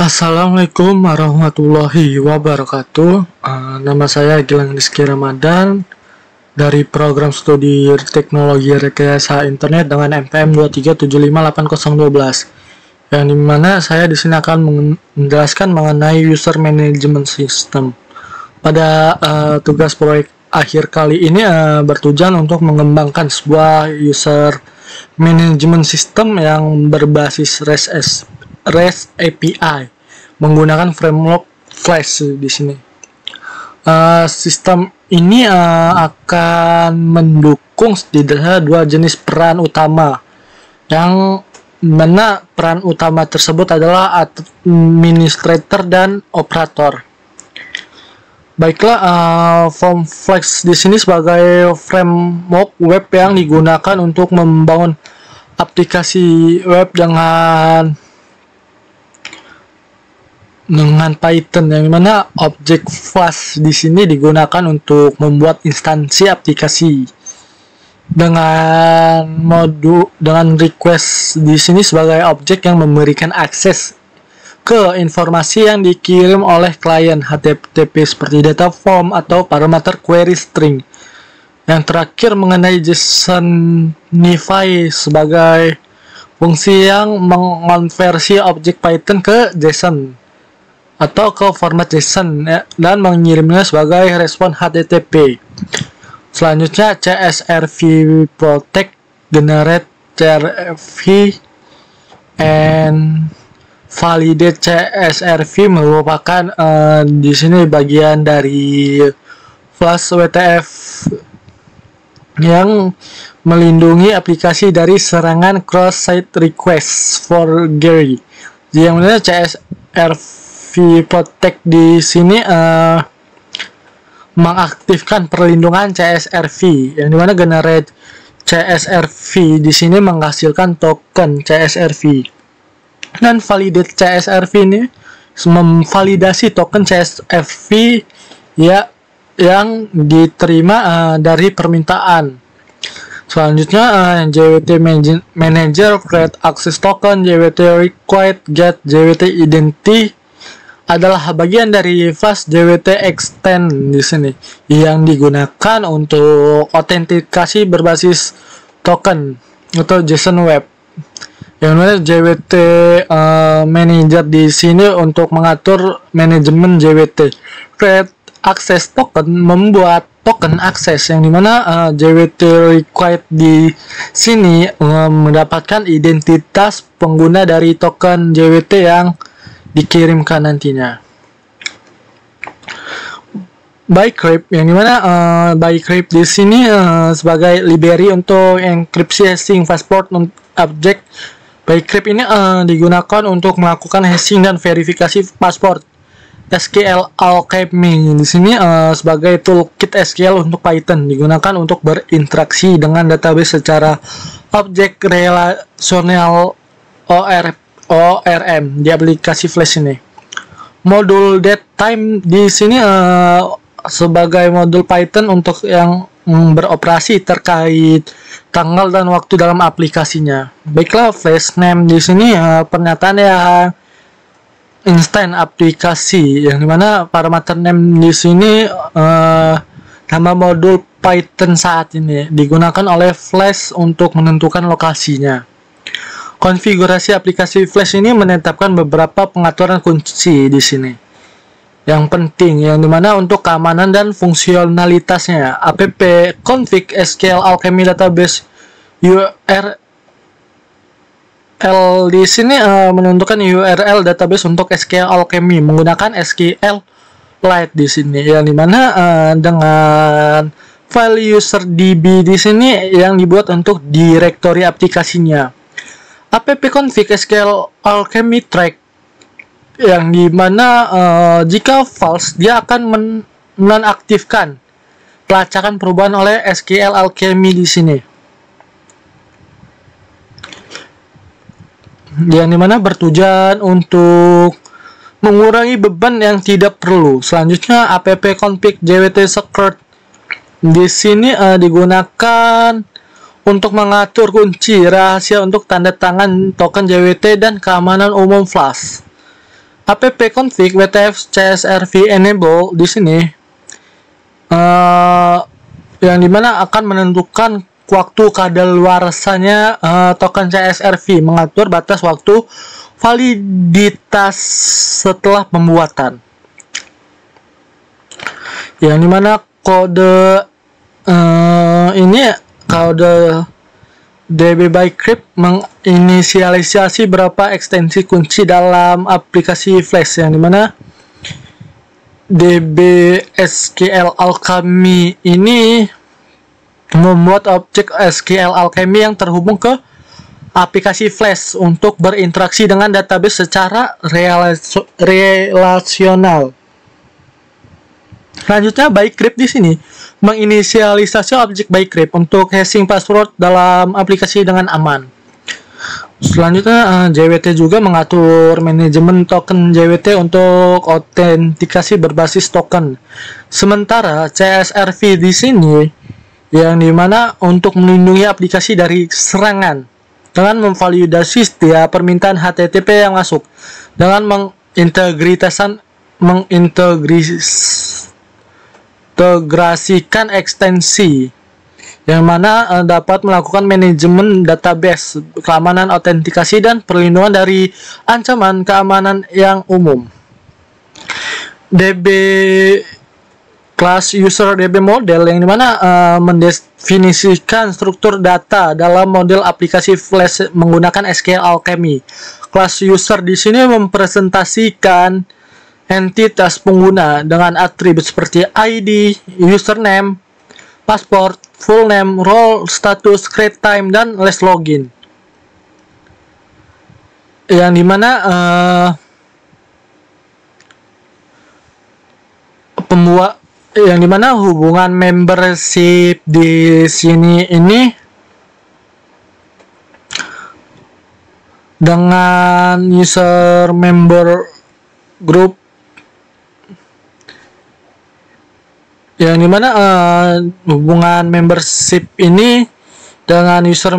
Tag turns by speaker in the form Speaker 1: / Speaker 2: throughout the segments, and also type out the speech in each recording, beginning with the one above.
Speaker 1: Assalamualaikum warahmatullahi wabarakatuh. Nama saya Gilang Rizky Ramadan dari program studi Teknologi Rekayasa Internet dengan NPM 2375801 yang dimana saya di sini akan menjelaskan mengenai User Management System. Pada tugas proyek akhir kali ini bertujuan untuk mengembangkan sebuah User Management System yang berbasis REST API menggunakan framework Flash di sini. Sistem ini akan mendukung setidaknya dua jenis peran utama, yang mana peran utama tersebut adalah administrator dan operator. Baiklah, Form Flash di sini sebagai framework web yang digunakan untuk membangun aplikasi web dengan Python, yang mana objek Flash di sini digunakan untuk membuat instansi aplikasi dengan request di sini sebagai objek yang memberikan akses ke informasi yang dikirim oleh klien HTTP seperti data form atau parameter query string. Yang terakhir mengenai JSONify sebagai fungsi yang mengonversi objek Python ke JSON atau ke format JSON dan mengirimnya sebagai respon HTTP. Selanjutnya CSRV Protect, Generate CSRV, and Validate CSRV merupakan di sini bagian dari Flash WTF yang melindungi aplikasi dari serangan cross-site request forgery. Yang mana CSRV Protect di sini mengaktifkan perlindungan CSRV, yang dimana generate CSRV di sini menghasilkan token CSRV, dan validate CSRV ini memvalidasi token CSRV yang diterima dari permintaan. Selanjutnya JWT Manager Create Access Token, JWT Required Get, JWT Identity adalah bagian dari Flash JWT Extend di sini yang digunakan untuk autentikasi berbasis token atau JSON Web. Yang mana JWT Manager di sini untuk mengatur manajemen JWT. Create Access Token membuat token akses, yang dimana JWT Required di sini mendapatkan identitas pengguna dari token JWT yang dikirimkan nantinya. Bytecrypt, yang dimana Bytecrypt di sini sebagai library untuk enkripsi hashing passport objek. Bytecrypt ini digunakan untuk melakukan hashing dan verifikasi paspor. SQL Alchemy di sini sebagai toolkit SQL untuk Python, digunakan untuk berinteraksi dengan database secara objek relasional ORM di aplikasi Flash ini. Modul datetime di sini sebagai modul Python untuk yang beroperasi terkait tanggal dan waktu dalam aplikasinya. Baiklah, Flash name di sini pernyataan yang instant aplikasi, yang dimana parameter name di sini nama modul Python saat ini digunakan oleh Flash untuk menentukan lokasinya. Konfigurasi aplikasi Flash ini menetapkan beberapa pengaturan kunci di sini yang penting, yang dimana untuk keamanan dan fungsionalitasnya app config SQL Alchemy database URL di sini menentukan URL database untuk SQL Alchemy menggunakan SQLite di sini, yang dimana dengan file userdb di sini yang dibuat untuk direktori aplikasinya. App config SQL Alchemy track, yang dimana jika false dia akan menonaktifkan pelacakan perubahan oleh SQL Alchemy di sini, yang dimana bertujuan untuk mengurangi beban yang tidak perlu. Selanjutnya app config JWT secret di sini digunakan untuk mengatur kunci rahasia untuk tanda tangan token JWT dan keamanan umum Flash. app config wtf csrv enable di sini yang dimana akan menentukan waktu kadaluarsanya token CSRV, mengatur batas waktu validitas setelah pembuatan. Yang dimana kode ini kode DB by Crypt menginisialisasi beberapa ekstensi kunci dalam aplikasi Flash, yang dimana DB SQL Alchemy ini membuat objek SQL Alchemy yang terhubung ke aplikasi Flash untuk berinteraksi dengan database secara relasional. Selanjutnya, ByCrypt di sini menginisialisasi objek ByCrypt untuk hashing password dalam aplikasi dengan aman. Selanjutnya, JWT juga mengatur manajemen token JWT untuk autentikasi berbasis token. Sementara CSRV di sini yang dimana untuk melindungi aplikasi dari serangan dengan memvalidasi setiap permintaan HTTP yang masuk dengan mengintegrasikan ekstensi yang mana dapat melakukan manajemen database, keamanan autentikasi, dan perlindungan dari ancaman keamanan yang umum. DB Class User DB Model yang dimana mendefinisikan struktur data dalam model aplikasi Flash menggunakan SQL Alchemy. Class User di sini mempresentasikan entitas pengguna dengan atribut seperti ID, username, password, full name, role, status, create time, dan last login. Yang dimana hubungan membership di sini ini dengan user member group, yang dimana hubungan membership ini dengan user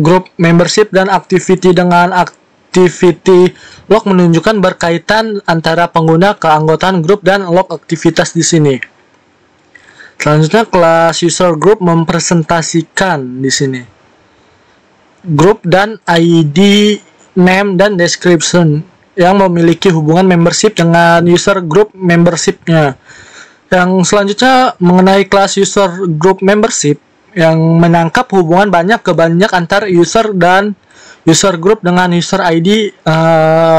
Speaker 1: group membership dan activity dengan activity log menunjukkan berkaitan antara pengguna, keanggotaan grup, dan log aktivitas di sini. Selanjutnya, kelas user group mempresentasikan di sini grup dan ID, name, dan description yang memiliki hubungan membership dengan user group membershipnya. Yang selanjutnya mengenai kelas user group membership yang menangkap hubungan banyak antar user dan user group dengan user ID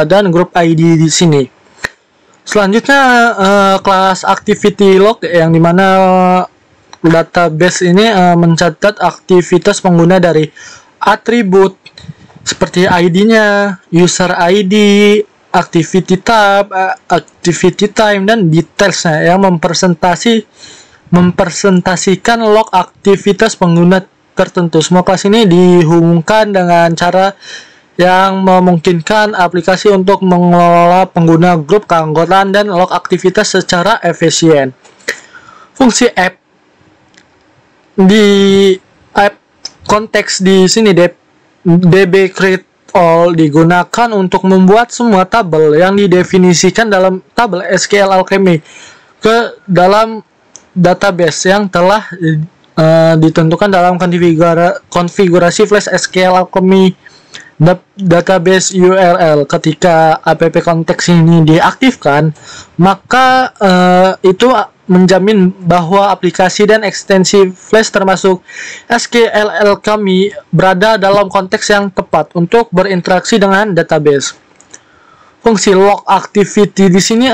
Speaker 1: dan group ID di sini. Selanjutnya kelas activity log yang dimana database ini mencatat aktivitas pengguna dari atribut seperti ID-nya, user ID, activity tab, activity time, dan detailsnya yang mempresentasikan log aktivitas pengguna tertentu. Semua kelas ini dihubungkan dengan cara yang memungkinkan aplikasi untuk mengelola pengguna, grup, keanggotaan, dan log aktivitas secara efisien. Fungsi app di app konteks di sini DB create all digunakan untuk membuat semua tabel yang didefinisikan dalam tabel SQL Alchemy ke dalam database yang telah ditentukan dalam konfigurasi Flash SQL Alchemy database URL. Ketika app konteks ini diaktifkan, maka itu menjamin bahwa aplikasi dan ekstensi Flash termasuk SQL Alchemy berada dalam konteks yang tepat untuk berinteraksi dengan database. Fungsi log activity di sini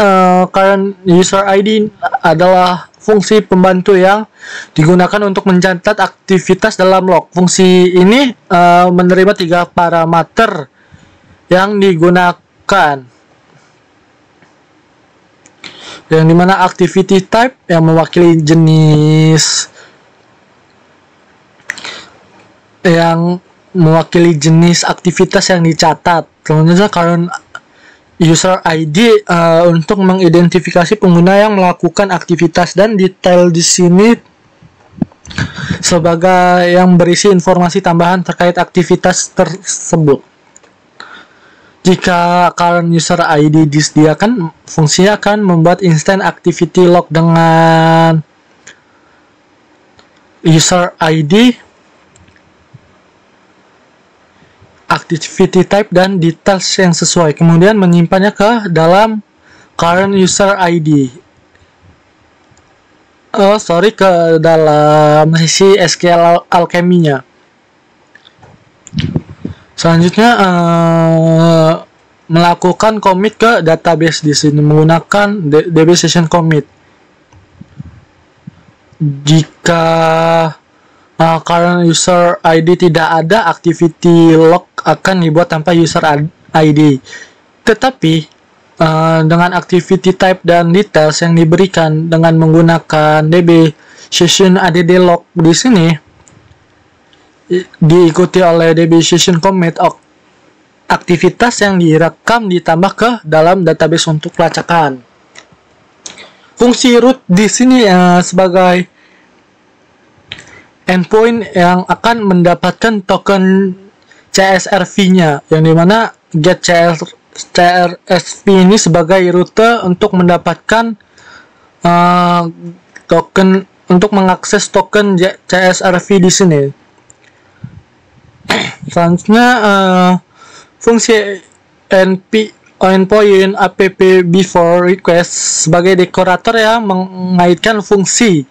Speaker 1: current user ID adalah fungsi pembantu yang digunakan untuk mencatat aktivitas dalam log. Fungsi ini menerima 3 parameter yang digunakan, yang dimana activity type yang mewakili jenis aktivitas yang dicatat. Selanjutnya current user ID untuk mengidentifikasi pengguna yang melakukan aktivitas, dan detail di sini sebagai yang berisi informasi tambahan terkait aktivitas tersebut. Jika current user ID disediakan, fungsinya akan membuat instant activity log dengan user ID, activity type, dan details yang sesuai. Kemudian menyimpannya ke dalam current user ID. Ke dalam sisi SQL Alchemy-nya. Selanjutnya melakukan commit ke database di sini menggunakan DB session commit. Jika current user ID tidak ada, activity log akan dibuat tanpa user ID. Tetapi dengan activity type dan details yang diberikan dengan menggunakan DB session add log di sini diikuti oleh DB session commit, aktivitas yang direkam ditambah ke dalam database untuk pelacakan. Fungsi root di sini sebagai endpoint yang akan mendapatkan token CSRV-nya, yang dimana get CSRV ini sebagai rute untuk mendapatkan token, untuk mengakses token CSRV di sini. Selanjutnya fungsi endpoint app before request sebagai dekorator ya, mengaitkan fungsi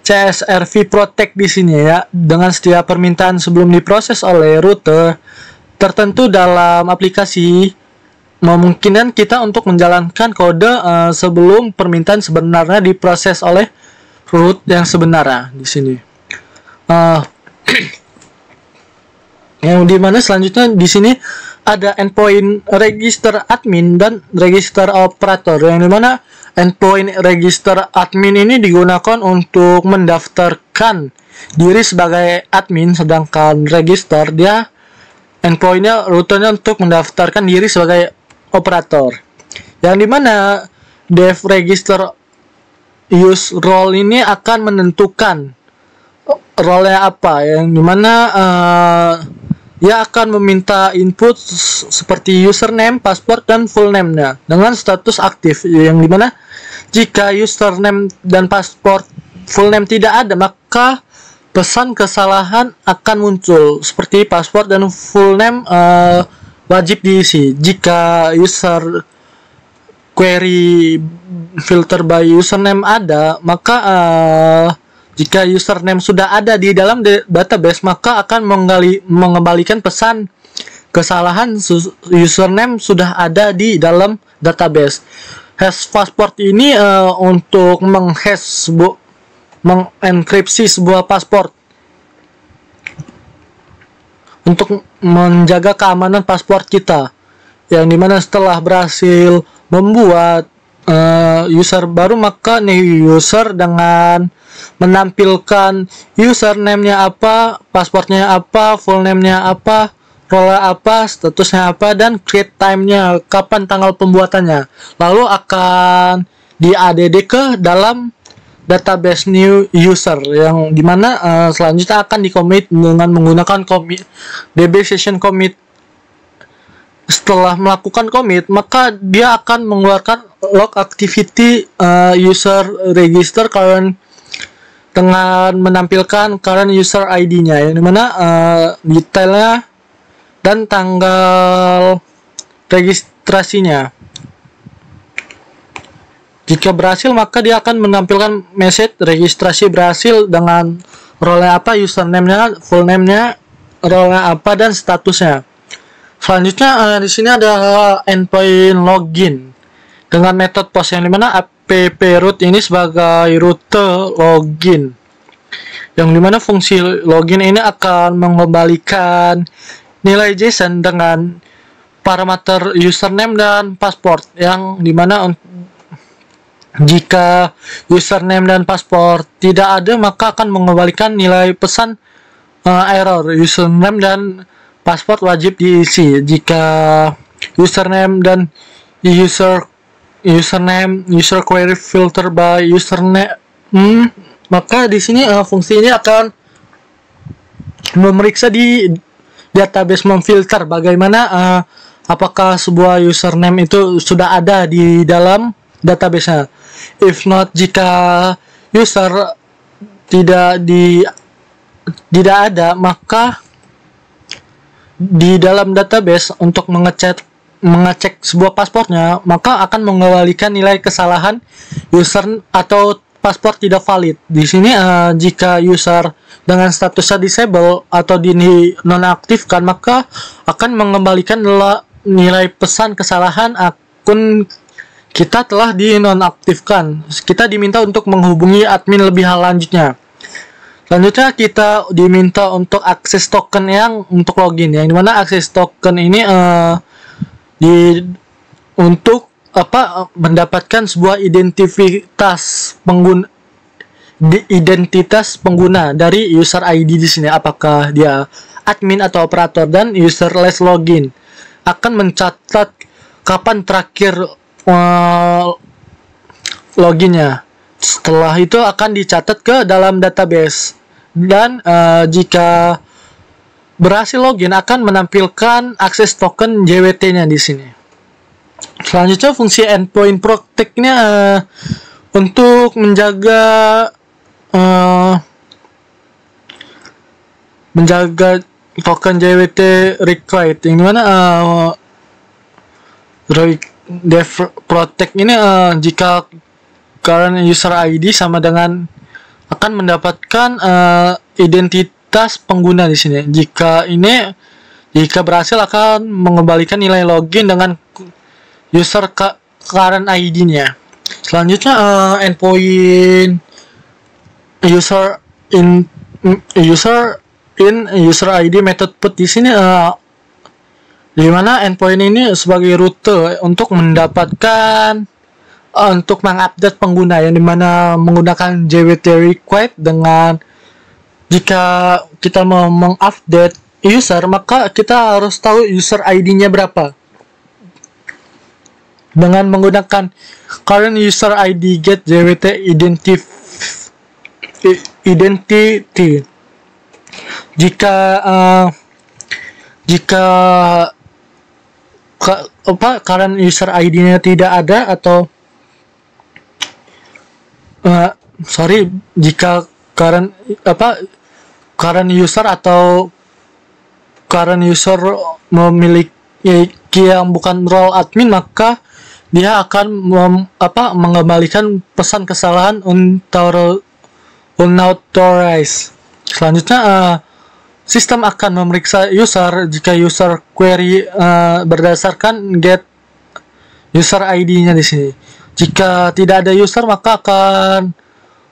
Speaker 1: CSRV protect di sini ya dengan setiap permintaan sebelum diproses oleh rute tertentu dalam aplikasi, memungkinkan kita untuk menjalankan kode sebelum permintaan sebenarnya diproses oleh root yang sebenarnya di sini. Yang dimana selanjutnya di sini ada endpoint register admin dan register operator, yang dimana endpoint register admin ini digunakan untuk mendaftarkan diri sebagai admin, sedangkan register dia endpointnya, rutenya untuk mendaftarkan diri sebagai operator, yang dimana dev register use role ini akan menentukan role-nya apa, yang dimana dia akan meminta input seperti username, password, dan full name-nya dengan status aktif, yang dimana jika username dan password full name tidak ada, maka pesan kesalahan akan muncul seperti password dan full name wajib diisi. Jika user query filter by username ada, maka jika username sudah ada di dalam database, maka akan mengembalikan pesan kesalahan username sudah ada di dalam database. Hash password ini untuk mengenkripsi sebuah password, untuk menjaga keamanan password kita, yang dimana setelah berhasil membuat user baru, maka new user dengan menampilkan username-nya apa, passwordnya apa, full name-nya apa, role apa, statusnya apa, dan create time-nya, kapan tanggal pembuatannya, lalu akan di-add ke dalam database new user, yang dimana selanjutnya akan di-commit dengan menggunakan commit DB session commit. Setelah melakukan commit, maka dia akan mengeluarkan log activity user register current dengan menampilkan current user ID-nya, yang dimana detailnya dan tanggal registrasinya. Jika berhasil, maka dia akan menampilkan message registrasi berhasil dengan role apa, username-nya, full name-nya, role apa, dan statusnya. Selanjutnya di sini ada endpoint login dengan metode post, yang dimana app root ini sebagai rute login, yang dimana fungsi login ini akan mengembalikan nilai JSON dengan parameter username dan password, yang dimana jika username dan password tidak ada, maka akan mengembalikan nilai pesan error, username dan password wajib diisi. Jika username dan user query filter by username, maka di sini fungsinya akan memeriksa di database, memfilter bagaimana apakah sebuah username itu sudah ada di dalam database-nya. If not, jika user tidak ada, maka di dalam database untuk mengecek sebuah paspornya, maka akan mengembalikan nilai kesalahan user atau paspor tidak valid. Di sini jika user dengan statusnya disable atau dinonaktifkan, maka akan mengembalikan nilai pesan kesalahan akun kita telah dinonaktifkan. Kita diminta untuk menghubungi admin lebih lanjutnya. Selanjutnya kita diminta untuk akses token yang untuk login, yang dimana akses token ini untuk mendapatkan sebuah identitas pengguna dari user ID di sini, apakah dia admin atau operator, dan userless login akan mencatat kapan terakhir loginnya. Setelah itu akan dicatat ke dalam database, dan jika berhasil login akan menampilkan akses token JWT-nya di sini. Selanjutnya fungsi endpoint protect-nya untuk menjaga token JWT required, yang dimana protect ini jika current user ID sama dengan akan mendapatkan identitas pengguna di sini. Jika berhasil akan mengembalikan nilai login dengan user current ID-nya. Selanjutnya endpoint user ID method put di sini, di mana endpoint ini sebagai rute untuk mengupdate pengguna, yang dimana menggunakan JWT required. Dengan jika kita mau mengupdate user, maka kita harus tahu user ID-nya berapa dengan menggunakan current user ID get JWT identity. Jika current user ID-nya tidak ada, atau jika current user atau current user memiliki yang bukan role admin, maka dia akan mengembalikan pesan kesalahan unauthorized. Selanjutnya sistem akan memeriksa user jika user query berdasarkan get user ID-nya di sini. Jika tidak ada user, maka akan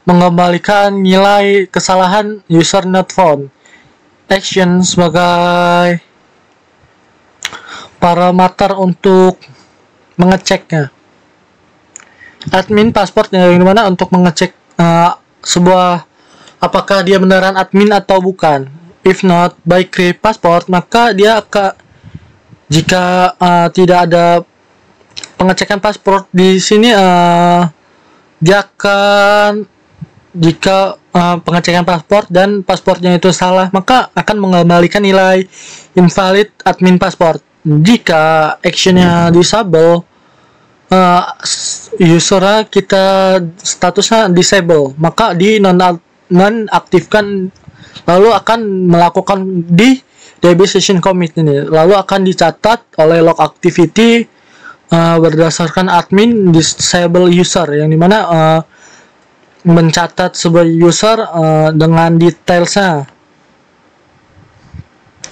Speaker 1: mengembalikan nilai kesalahan user not found. Action sebagai parameter untuk mengeceknya. Admin password, yang dimana untuk mengecek sebuah apakah dia beneran admin atau bukan. If not by create password, maka dia jika tidak ada pengecekan password di sini, dia akan pengecekan password dan passwordnya itu salah, maka akan mengembalikan nilai invalid admin password. Jika actionnya disable, user kita statusnya disable, maka di nonaktifkan, lalu akan melakukan di DB session commit ini, lalu akan dicatat oleh log activity berdasarkan admin disable user, yang dimana mencatat sebuah user dengan detailsnya.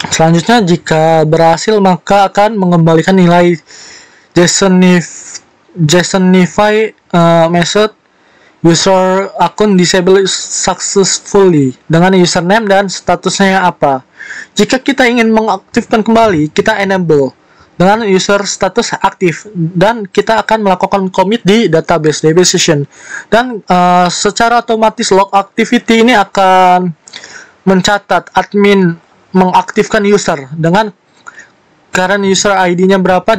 Speaker 1: Selanjutnya jika berhasil, maka akan mengembalikan nilai JSONify method user akun disable successfully dengan username dan statusnya apa. Jika kita ingin mengaktifkan kembali, kita enable dengan user status aktif, dan kita akan melakukan commit di database DB session, dan secara otomatis log activity ini akan mencatat admin mengaktifkan user dengan current user ID-nya berapa,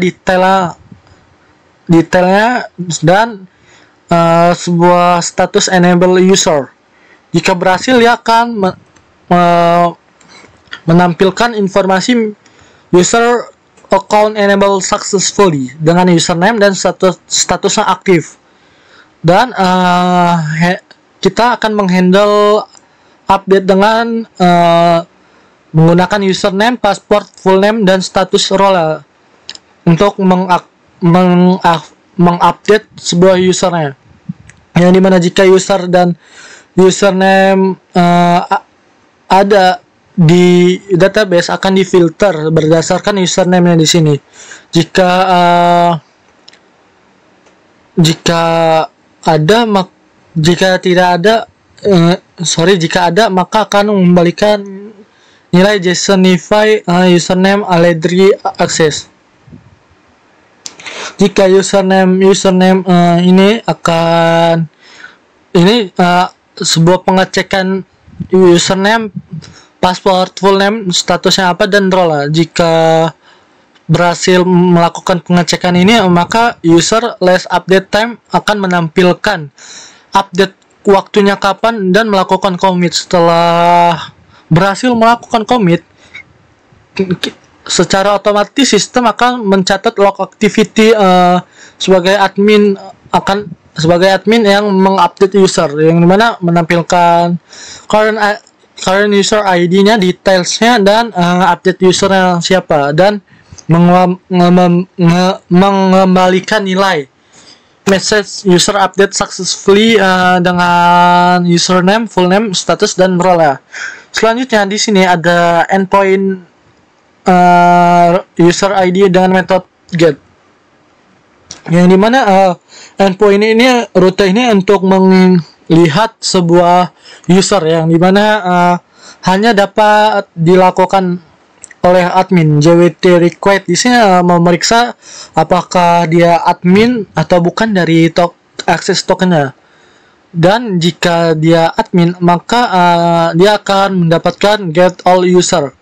Speaker 1: detailnya, dan sebuah status enable user. Jika berhasil, dia akan menampilkan informasi user account enable successfully dengan username dan statusnya aktif. Dan kita akan menghandle update dengan menggunakan username, password, full name, dan status role untuk mengupdate sebuah usernya. Yang dimana jika user dan username ada di database akan difilter berdasarkan username-nya di sini. Jika jika ada maka akan mengembalikan nilai JSONify username already access. Jika username ini sebuah pengecekan username, password, full name, statusnya apa, dan role. Jika berhasil melakukan pengecekan ini, maka user last update time akan menampilkan update waktunya kapan dan melakukan commit. Setelah berhasil melakukan commit, secara otomatis sistem akan mencatat log activity sebagai admin yang mengupdate user, yang dimana menampilkan current user ID-nya, detailsnya, dan update usernya siapa, dan mengembalikan nilai message user update successfully dengan username, full name, status, dan role. Selanjutnya di sini ada endpoint user ID dengan metode get, yang dimana endpoint ini rute ini untuk melihat sebuah user, yang dimana hanya dapat dilakukan oleh admin. JWT request di sini memeriksa apakah dia admin atau bukan dari akses tokennya. Dan jika dia admin, maka dia akan mendapatkan get all user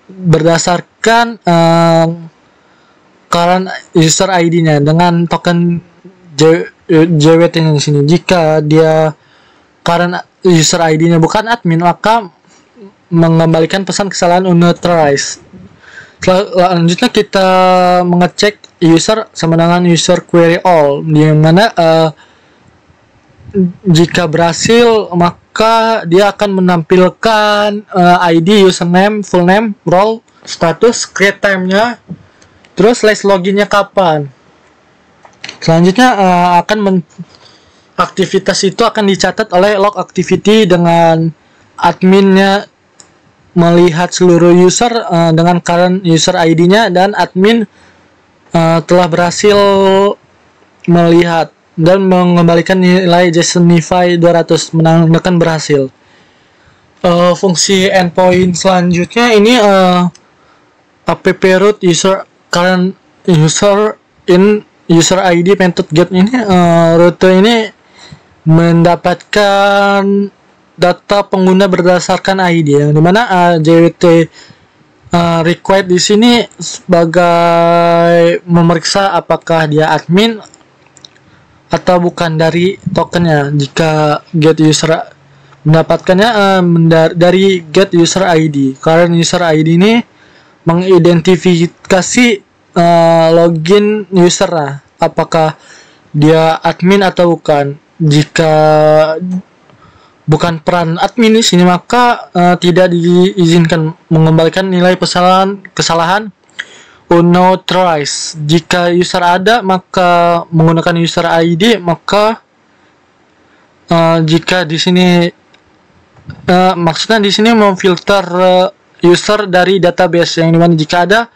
Speaker 1: berdasarkan current user ID-nya dengan token JWT-nya di sini. Jika dia current user ID-nya bukan admin, maka mengembalikan pesan kesalahan unauthorized. Selanjutnya kita mengecek user sama dengan user query all, di mana jika berhasil maka dia akan menampilkan ID, username, full name, role, status, create time-nya, terus last login-nya kapan. Selanjutnya aktivitas itu akan dicatat oleh log activity dengan adminnya melihat seluruh user dengan current user ID-nya, dan admin telah berhasil melihat dan mengembalikan nilai JSONify 200 menandakan berhasil. Fungsi endpoint selanjutnya ini app root user current user in user ID method get ini rute ini mendapatkan data pengguna berdasarkan ID, yang dimana JWT required di sini sebagai memeriksa apakah dia admin atau bukan dari tokennya. Jika get user mendapatkannya dari get user ID. Current user ID ini mengidentifikasi login user, apakah dia admin atau bukan. Jika bukan peran admin di sini, maka tidak diizinkan mengembalikan nilai kesalahan unauthorized. Jika user ada, maka menggunakan user ID, maka jika di sini maksudnya di sini memfilter user dari database, yang dimana jika ada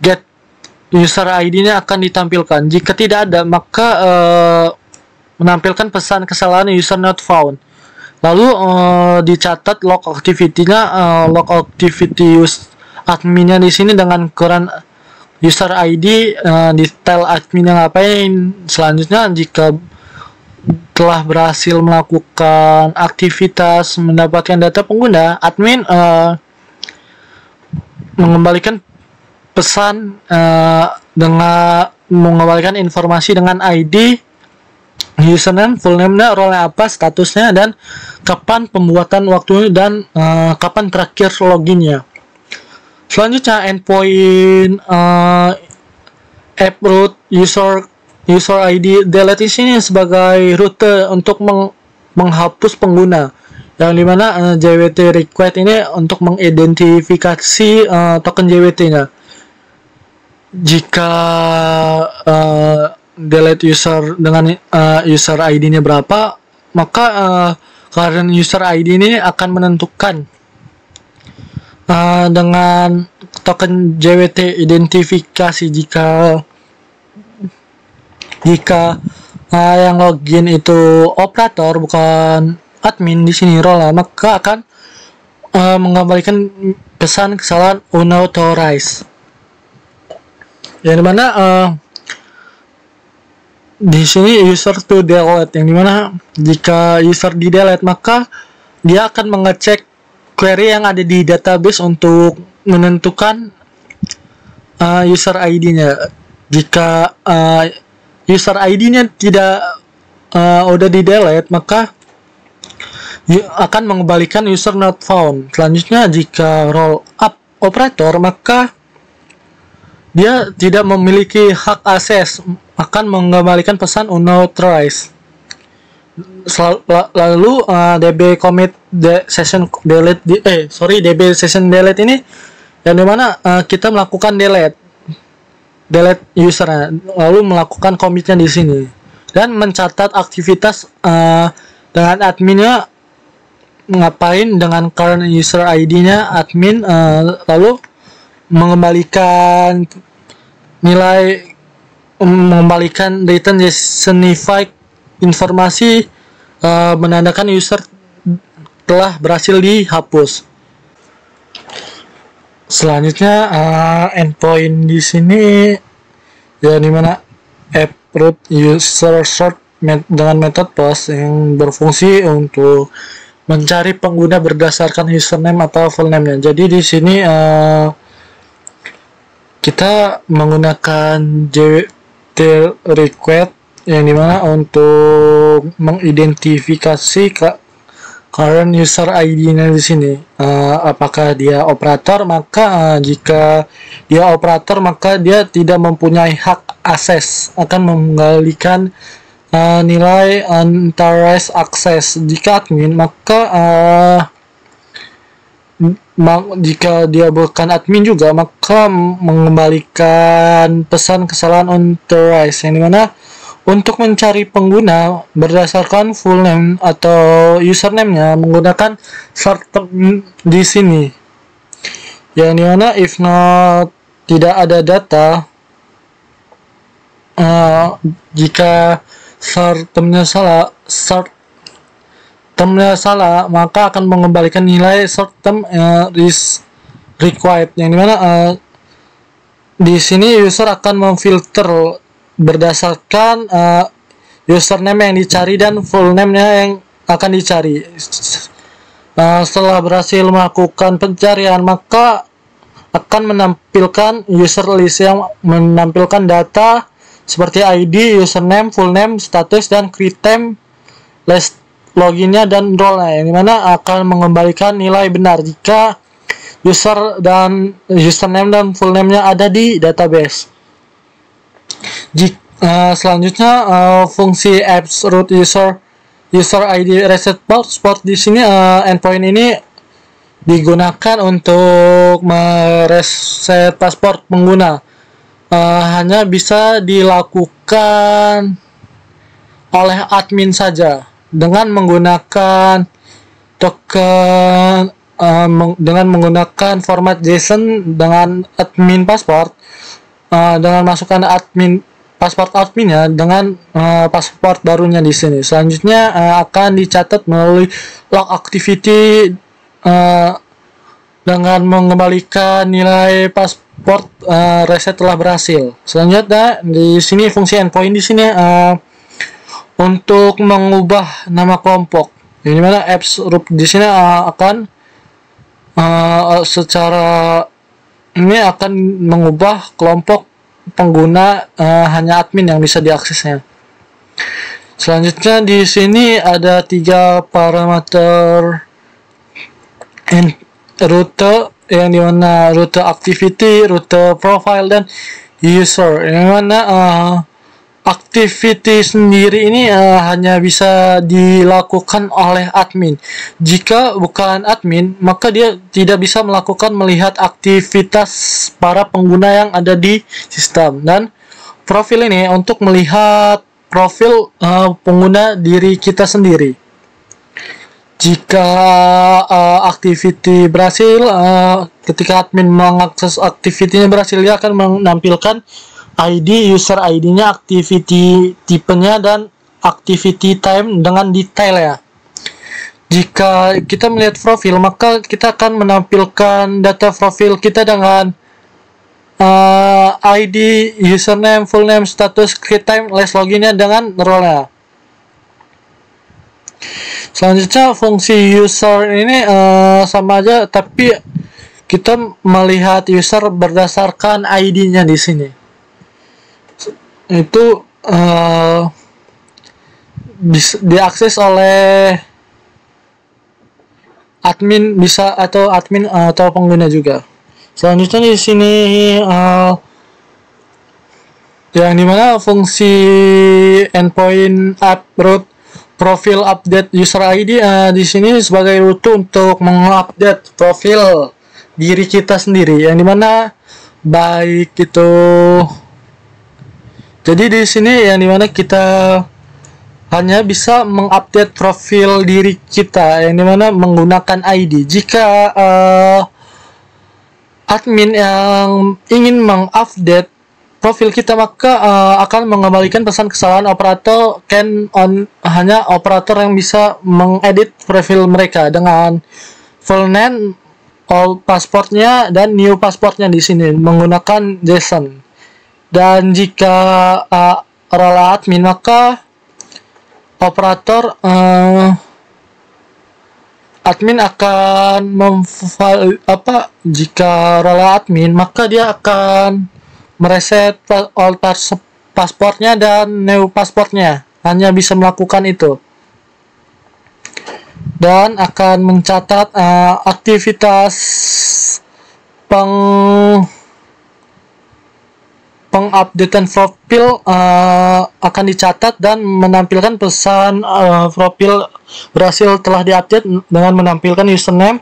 Speaker 1: get user ID-nya akan ditampilkan. Jika tidak ada, maka menampilkan pesan kesalahan user not found. Lalu dicatat log activity-nya, log activity adminnya di sini dengan current user ID, detail adminnya ngapain. Selanjutnya jika telah berhasil melakukan aktivitas mendapatkan data pengguna, admin mengembalikan pesan dengan mengembalikan informasi dengan ID, username, full name-nya, role-nya apa, statusnya, dan kapan pembuatan waktunya, dan kapan terakhir loginnya. Selanjutnya endpoint app root user ID delete di sini sebagai rute untuk menghapus pengguna, yang dimana JWT request ini untuk mengidentifikasi token JWT-nya. Jika delete user dengan user ID-nya berapa, maka current user ID ini akan menentukan dengan token JWT identifikasi jika yang login itu operator bukan admin di sini role, maka akan mengembalikan pesan kesalahan unauthorized, yang dimana di sini user to delete, yang dimana jika user di delete maka dia akan mengecek query yang ada di database untuk menentukan user ID-nya. Jika user ID-nya tidak udah di delete, maka akan mengembalikan user not found. Selanjutnya jika roll up operator, maka dia tidak memiliki hak akses, akan mengembalikan pesan unauthorized. Lalu db commit session delete db session delete ini yang dimana kita melakukan delete user, lalu melakukan commitnya di sini dan mencatat aktivitas dengan adminnya ngapain dengan current user ID-nya admin, lalu mengembalikan return signified informasi menandakan user telah berhasil dihapus. Selanjutnya endpoint di sini ya dimana app root user sort dengan metode post yang berfungsi untuk mencari pengguna berdasarkan username atau full name-nya. Jadi di sini kita menggunakan JWT request yang dimana untuk mengidentifikasi current user ID-nya di sini, apakah dia operator, maka jika dia operator maka dia tidak mempunyai hak akses, akan mengembalikan nilai unauthorized access. Jika admin maka jika dia bukan admin juga maka mengembalikan pesan kesalahan unauthorized, yang dimana untuk mencari pengguna berdasarkan full name atau username-nya menggunakan short term di sini, yang dimana if not tidak ada data, jika short term-nya salah maka akan mengembalikan nilai short term is required, yang dimana di sini user akan memfilter berdasarkan username yang dicari dan full name-nya yang akan dicari. Setelah berhasil melakukan pencarian maka akan menampilkan user list yang menampilkan data seperti ID, username, full name, status, dan create time, list loginnya dan role-nya, yang dimana akan mengembalikan nilai benar jika user dan username dan full name-nya ada di database. Selanjutnya fungsi apps root user ID reset password di sini, endpoint ini digunakan untuk mereset password pengguna. Hanya bisa dilakukan oleh admin saja dengan menggunakan token dengan menggunakan format JSON dengan admin password, dengan masukkan password adminnya dengan password barunya di sini. Selanjutnya akan dicatat melalui log activity dengan mengembalikan nilai password reset telah berhasil. Selanjutnya di sini fungsi endpoint di sini untuk mengubah nama kelompok. Ini mana apps root di sini akan secara ini akan mengubah kelompok pengguna hanya admin yang bisa diaksesnya. Selanjutnya di sini ada 3 parameter rute yang dimana rute activity, rute profile, dan user. Yang mana activity sendiri ini hanya bisa dilakukan oleh admin. Jika bukan admin, maka dia tidak bisa melihat aktivitas para pengguna yang ada di sistem. Dan profil ini untuk melihat profil pengguna diri kita sendiri. Jika activity berhasil, ketika admin mengakses activity-nya berhasil, dia akan menampilkan ID, user ID-nya, activity tipenya, dan activity time dengan detail ya. Jika kita melihat profil, maka kita akan menampilkan data profil kita dengan ID, username, full name, status, create time, last loginnya, dengan role-nya. Selanjutnya fungsi user ini sama aja, tapi kita melihat user berdasarkan ID-nya di sini. Itu bisa diakses oleh admin, bisa atau admin atau pengguna juga. Selanjutnya di sini yang dimana fungsi endpoint upload profil update user ID di sini sebagai rute untuk mengupdate profil diri kita sendiri, yang dimana baik itu. Jadi di sini yang dimana kita hanya bisa mengupdate profil diri kita, yang dimana menggunakan ID. Jika admin yang ingin mengupdate profil kita, maka akan mengembalikan pesan kesalahan operator hanya operator yang bisa mengedit profil mereka dengan full name, all passwordnya, dan new passwordnya di sini menggunakan JSON. Dan jika role admin, maka operator admin akan jika role admin, maka dia akan mereset all passwordnya dan new passwordnya, hanya bisa melakukan itu, dan akan mencatat aktivitas pengupdatean profil akan dicatat dan menampilkan pesan profil berhasil telah diupdate dengan menampilkan username,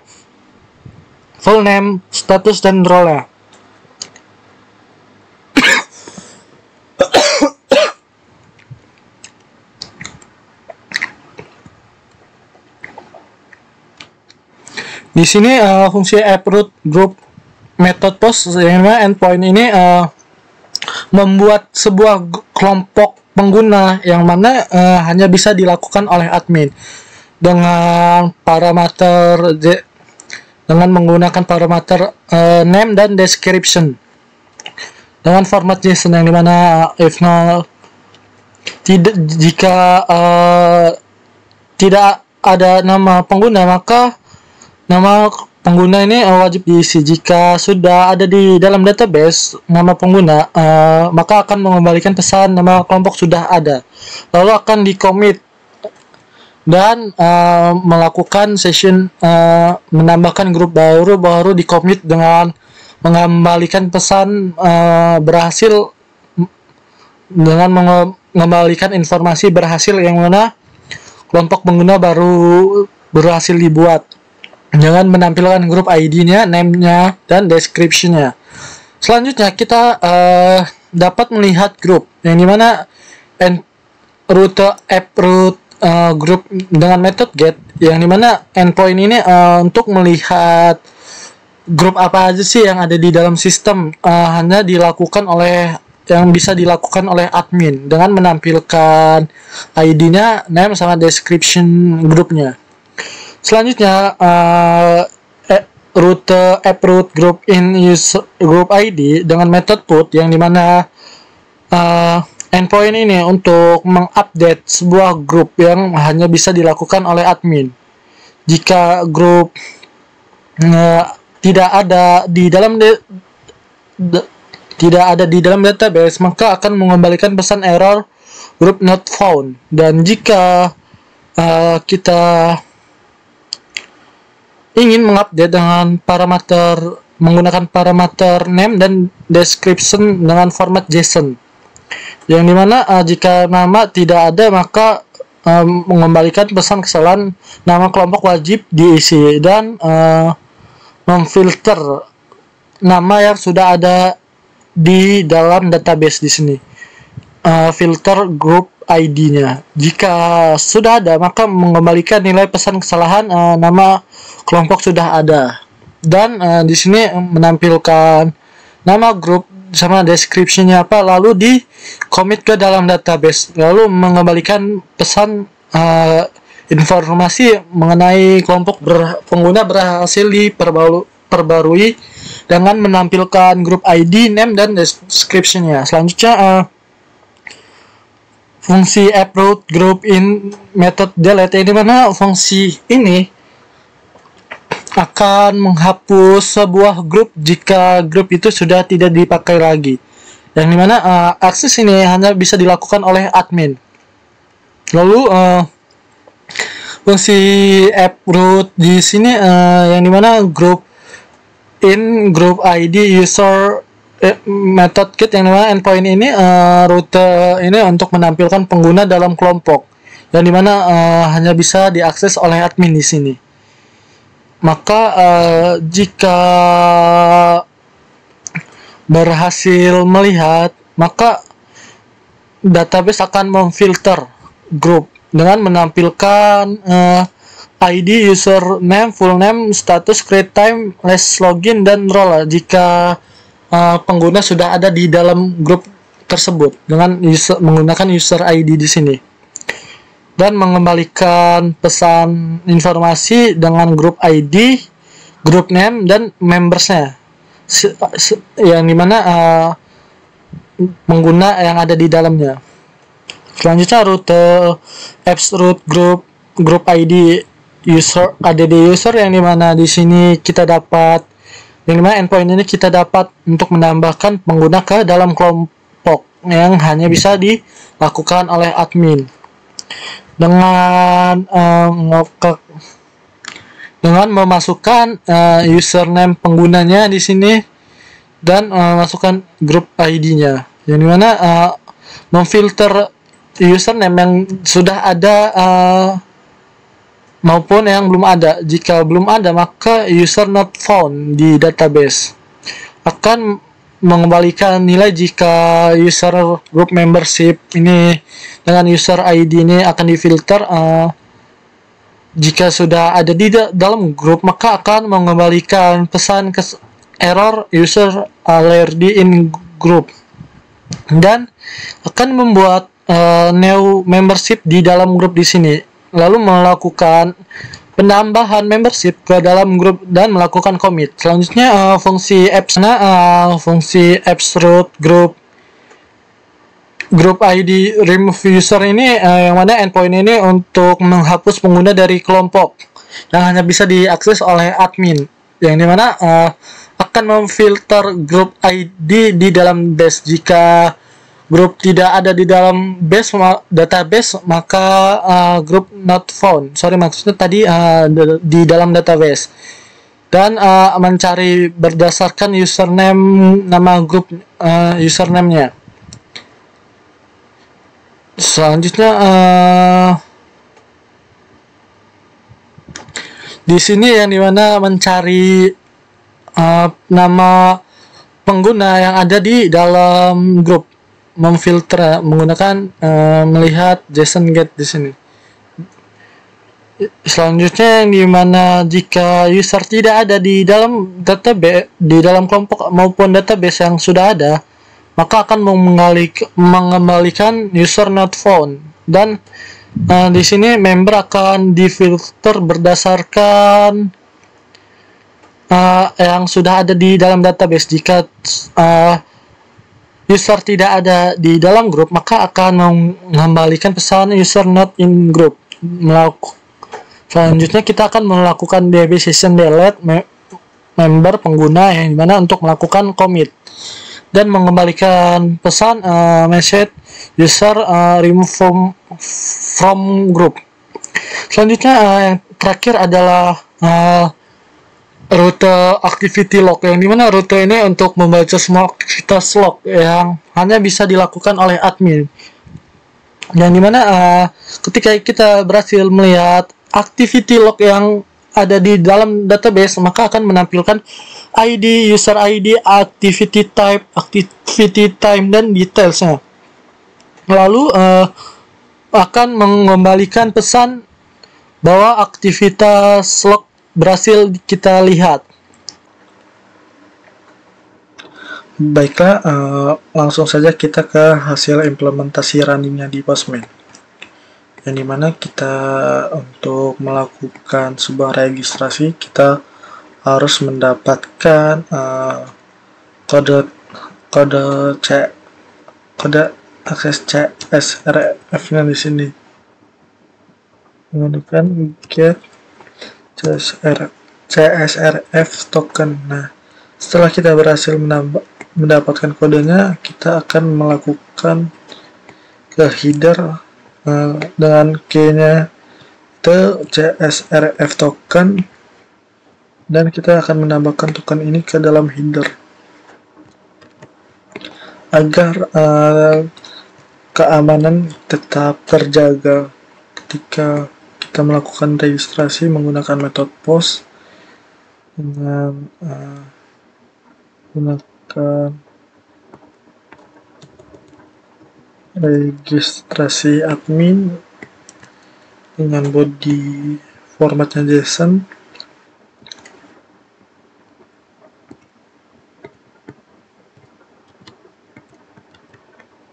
Speaker 1: full name, status, dan role. Di sini fungsi app-root group method post, yang mana endpoint ini membuat sebuah kelompok pengguna yang mana hanya bisa dilakukan oleh admin dengan menggunakan parameter name dan description dengan format JSON, yang dimana if null, jika tidak ada nama pengguna, maka nama pengguna ini wajib diisi. Jika sudah ada di dalam database nama pengguna, maka akan mengembalikan pesan nama kelompok sudah ada, lalu akan di-commit dan melakukan session, menambahkan grup baru di-commit dengan mengembalikan pesan berhasil, dengan mengembalikan informasi berhasil, yang mana kelompok pengguna baru berhasil dibuat, dengan menampilkan grup ID-nya, name-nya, dan description-nya. Selanjutnya kita dapat melihat grup, yang dimana rute app root group dengan metode get, yang dimana endpoint ini untuk melihat grup apa aja sih yang ada di dalam sistem, hanya bisa dilakukan oleh admin dengan menampilkan ID-nya, name, sama description grupnya. Selanjutnya rute app root group in user group ID dengan metode put, yang dimana endpoint ini untuk mengupdate sebuah grup yang hanya bisa dilakukan oleh admin. Jika grup tidak ada di dalam database, maka akan mengembalikan pesan error group not found. Dan jika kita ingin mengupdate dengan parameter menggunakan parameter name dan description dengan format JSON, yang dimana jika nama tidak ada maka mengembalikan pesan kesalahan nama kelompok wajib diisi, dan memfilter nama yang sudah ada di dalam database di sini. Filter group ID-nya. Jika sudah ada maka mengembalikan nilai pesan kesalahan nama kelompok sudah ada. Dan di sini menampilkan nama grup sama description-nya apa, lalu di commit ke dalam database, lalu mengembalikan pesan informasi mengenai kelompok pengguna berhasil diperbarui dengan menampilkan grup ID, name, dan description-nya. Selanjutnya fungsi uproot group in method delete, di mana fungsi ini akan menghapus sebuah grup jika grup itu sudah tidak dipakai lagi, yang dimana akses ini hanya bisa dilakukan oleh admin. Lalu fungsi uproot di sini yang dimana group in group ID user method get, yang dimana endpoint ini rute ini untuk menampilkan pengguna dalam kelompok, yang dimana hanya bisa diakses oleh admin di sini. Maka jika berhasil melihat, maka database akan memfilter grup dengan menampilkan ID, username, full name, status, create time, last login, dan role jika pengguna sudah ada di dalam grup tersebut dengan menggunakan user ID di sini, dan mengembalikan pesan informasi dengan grup ID, grup name, dan membersnya, yang dimana pengguna yang ada di dalamnya. Selanjutnya rute apps root group ID user add user, yang dimana di sini kita dapat, yang dimana endpoint ini kita dapat untuk menambahkan pengguna ke dalam kelompok yang hanya bisa dilakukan oleh admin dengan memasukkan username penggunanya di sini dan masukkan grup ID-nya, yang dimana memfilter username yang sudah ada maupun yang belum ada. Jika belum ada maka user not found di database akan mengembalikan nilai jika user group membership ini dengan user ID ini akan difilter. Jika sudah ada di dalam grup maka akan mengembalikan pesan error user already in group, dan akan membuat new membership di dalam grup di sini, lalu melakukan penambahan membership ke dalam grup dan melakukan commit. Selanjutnya fungsi apps root group ID remove user ini, yang mana endpoint ini untuk menghapus pengguna dari kelompok yang hanya bisa diakses oleh admin, yang dimana akan memfilter grup ID di dalam base. Jika grup tidak ada di dalam database maka grup not found, maksudnya tadi di dalam database, dan mencari berdasarkan username nama grup username-nya. Selanjutnya di sini yang dimana mencari nama pengguna yang ada di dalam grup, memfilter menggunakan melihat JSON get di sini. Selanjutnya yang dimana jika user tidak ada di dalam database, di dalam kelompok maupun database yang sudah ada, maka akan mengembalikan user not found, dan di sini member akan difilter berdasarkan yang sudah ada di dalam database. Jika user tidak ada di dalam grup maka akan mengembalikan pesan user not in group. Selanjutnya kita akan melakukan DB session delete member pengguna, yang dimana untuk melakukan commit dan mengembalikan pesan message user remove from group. Selanjutnya yang terakhir adalah rute activity log, yang dimana rute ini untuk membaca semua aktivitas log yang hanya bisa dilakukan oleh admin, yang dimana ketika kita berhasil melihat activity log yang ada di dalam database, maka akan menampilkan ID, user ID, activity time, dan detailsnya. Lalu akan mengembalikan pesan bahwa aktivitas log berhasil kita lihat.
Speaker 2: Baiklah, langsung saja kita ke hasil implementasi runningnya di Postman, yang dimana kita untuk melakukan sebuah registrasi kita harus mendapatkan kode akses CSRF-nya di sini, menggunakan get CSRF token. Nah, setelah kita berhasil mendapatkan kodenya, kita akan melakukan ke header dengan key-nya CSRF token, dan kita akan menambahkan token ini ke dalam header agar keamanan tetap terjaga ketika kita melakukan registrasi menggunakan metode post dengan gunakan registrasi admin dengan body formatnya JSON.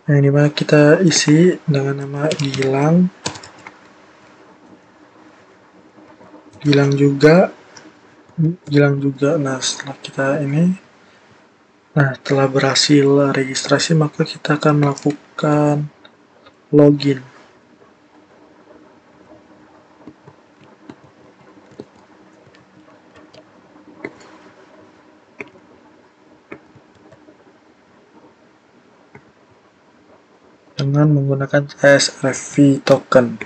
Speaker 2: Nah, ini dimana kita isi dengan nama Gilang juga. Nah, setelah kita setelah berhasil registrasi, maka kita akan melakukan login. Dengan menggunakan CSRF token.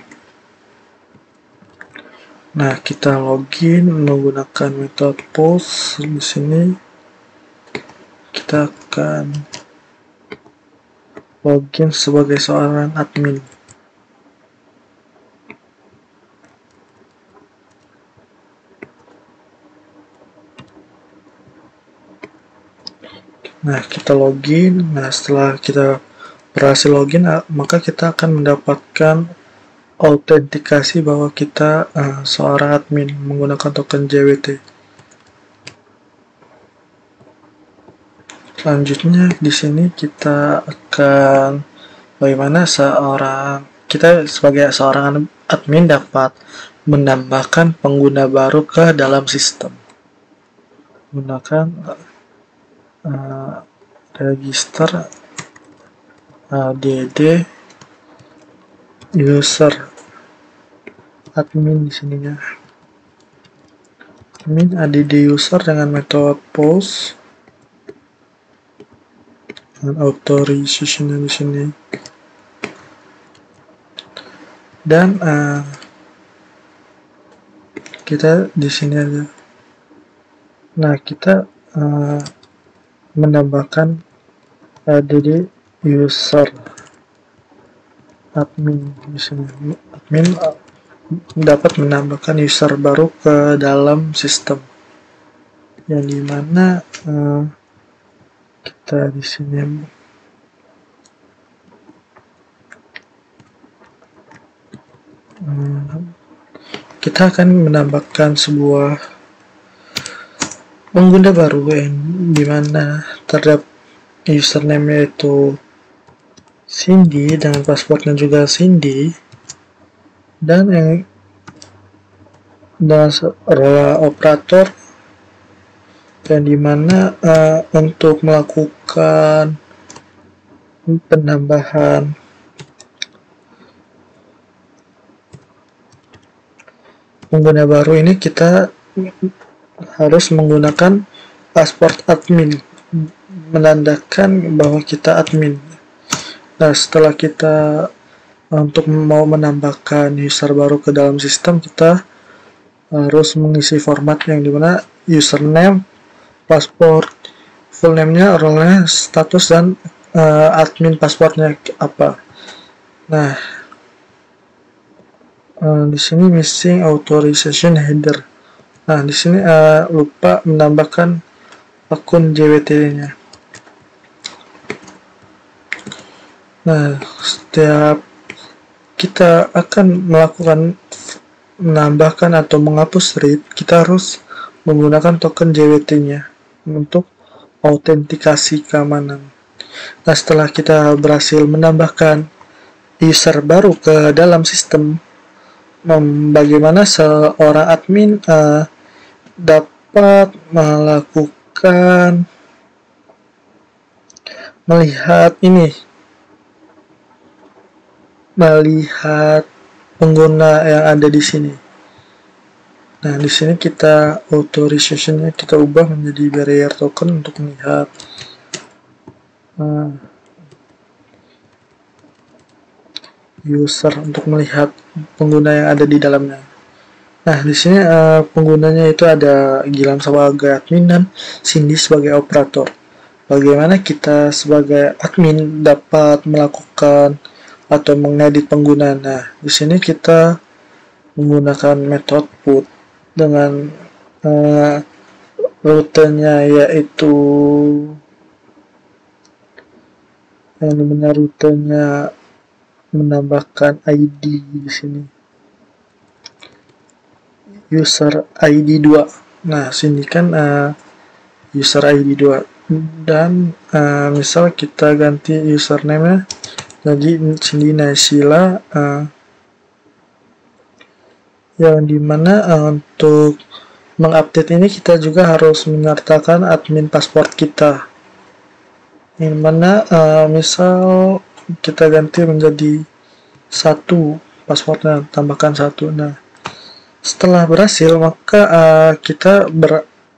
Speaker 2: Nah, kita login menggunakan metode post. Di sini kita akan login sebagai seorang admin. Nah, kita login. Nah, setelah kita berhasil login, maka kita akan mendapatkan autentikasi bahwa kita seorang admin menggunakan token JWT. Selanjutnya di sini kita akan bagaimana kita sebagai seorang admin dapat menambahkan pengguna baru ke dalam sistem. Gunakan register add user admin di sininya. Admin add user dengan metode post dengan authorization di sini. Dan kita di sini aja. Nah, kita menambahkan add user admin di sini. Admin dapat menambahkan user baru ke dalam sistem, yang dimana kita di sini kita akan menambahkan sebuah pengguna baru yang dimana terdapat username yaitu Cindy dengan passwordnya juga Cindy, dan yang dengan role operator yang dimana untuk melakukan penambahan pengguna baru ini, kita harus menggunakan password admin, menandakan bahwa kita admin. Nah, setelah kita untuk mau menambahkan user baru ke dalam sistem, kita harus mengisi format yang dimana username, password, full name-nya, role-nya, status, dan admin passwordnya apa. Nah, di sini missing authorization header. Nah, di sini lupa menambahkan akun JWT-nya. Nah, setiap kita akan menambahkan atau menghapus read, kita harus menggunakan token JWT-nya untuk autentikasi keamanan. Nah, setelah kita berhasil menambahkan user baru ke dalam sistem, bagaimana seorang admin dapat melihat pengguna yang ada di sini. Nah, di sini kita authorization-nya kita ubah menjadi barrier token untuk melihat user, untuk melihat pengguna yang ada di dalamnya. Nah, di sini penggunanya itu ada Gilang sebagai admin dan Cindy sebagai operator. Bagaimana kita sebagai admin dapat melakukan atau mengedit pengguna? Nah, di sini kita menggunakan metode put dengan rutenya, yaitu rutenya menambahkan ID di sini, user ID 2. Nah, sini kan user ID 2, dan misal kita ganti username-nya jadi Cindy Naysila, yang dimana untuk mengupdate ini kita juga harus menyertakan admin password kita, yang mana misal kita ganti menjadi 1 passwordnya, tambahkan 1. Nah, setelah berhasil, maka kita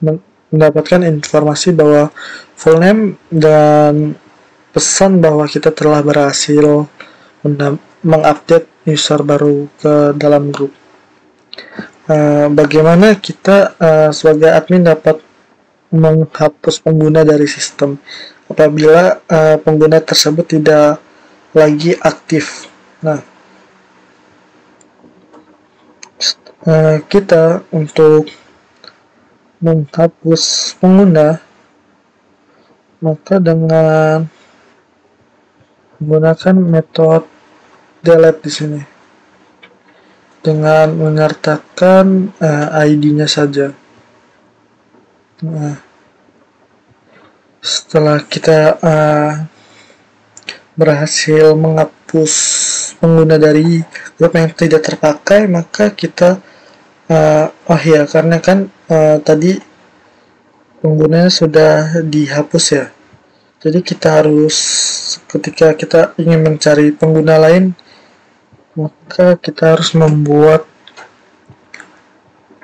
Speaker 2: mendapatkan informasi bahwa full name dan pesan bahwa kita telah berhasil mengupdate user baru ke dalam grup. Bagaimana kita sebagai admin dapat menghapus pengguna dari sistem apabila pengguna tersebut tidak lagi aktif. Nah, kita untuk menghapus pengguna, maka dengan menggunakan metode delete di sini dengan menyertakan ID-nya saja. Nah, setelah kita berhasil menghapus pengguna dari grup yang tidak terpakai, maka kita karena kan tadi penggunanya sudah dihapus ya, jadi kita harus, ketika kita ingin mencari pengguna lain, maka kita harus membuat